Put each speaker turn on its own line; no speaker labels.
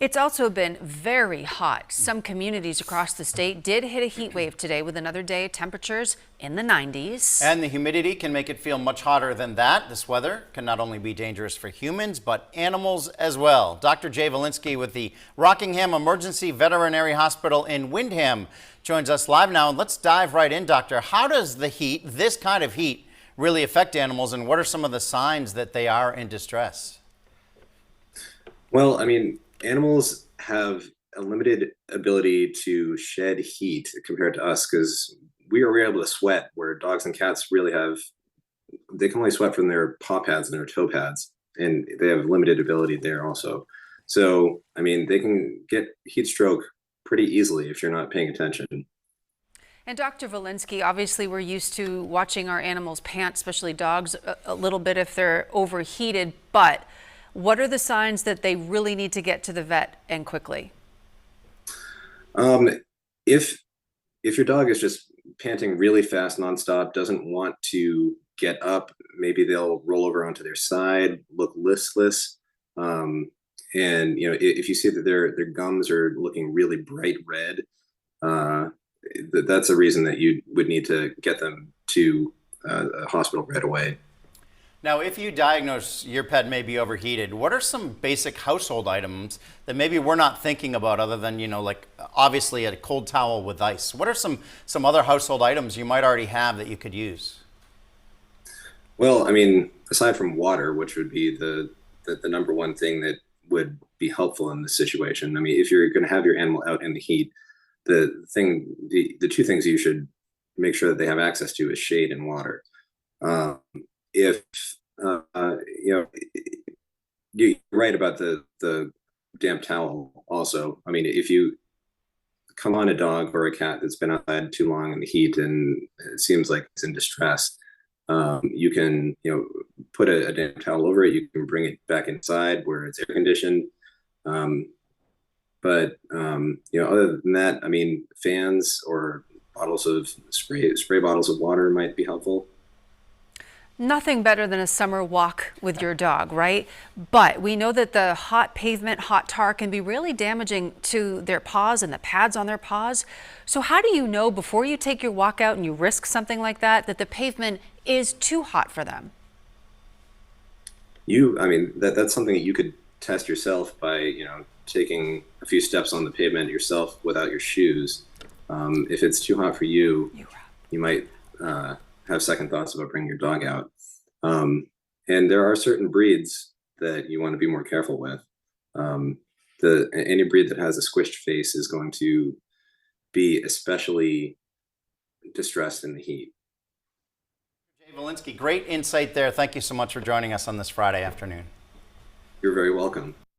It's also been very hot. Some communities across the state did hit a heat wave today with another day of temperatures in the 90s.
And the humidity can make it feel much hotter than that. This weather can not only be dangerous for humans, but animals as well. Dr. Jay Volinsky with the Rockingham Emergency Veterinary Hospital in Windham joins us live now. And let's dive right in, Doctor. How does the heat, this kind of heat, really affect animals, and what are some of the signs that they are in distress?
Well, animals have a limited ability to shed heat compared to us because we're able to sweat, where dogs and cats they can only sweat from their paw pads and their toe pads, and they have limited ability there also. So, they can get heat stroke pretty easily if you're not paying attention.
And Dr. Volinsky, obviously we're used to watching our animals pant, especially dogs, a little bit if they're overheated, but what are the signs that they really need to get to the vet and quickly?
If your dog is just panting really fast nonstop, doesn't want to get up, maybe they'll roll over onto their side, look listless, and if you see that their gums are looking really bright red, that's a reason that you would need to get them to a hospital right away.
Now, if you diagnose your pet may be overheated, what are some basic household items that maybe we're not thinking about other than, like obviously a cold towel with ice? What are some other household items you might already have that you could use?
Well, aside from water, which would be the number one thing that would be helpful in this situation. If you're going to have your animal out in the heat, the two things you should make sure that they have access to is shade and water. If you're right about the damp towel also. If you come on a dog or a cat that's been outside too long in the heat and it seems like it's in distress, you can put a damp towel over it. You can bring it back inside where it's air conditioned. But other than that, fans or bottles of spray bottles of water might be helpful.
Nothing better than a summer walk with your dog, right? But we know that the hot pavement, hot tar can be really damaging to their paws and the pads on their paws. So how do you know before you take your walk out and you risk something like that, that the pavement is too hot for them?
That's something that you could test yourself by, taking a few steps on the pavement yourself without your shoes. If it's too hot for you, you might have second thoughts about bringing your dog out. And there are certain breeds that you want to be more careful with. Any breed that has a squished face is going to be especially distressed in the heat.
Jay Volinsky, great insight there. Thank you so much for joining us on this Friday afternoon.
You're very welcome.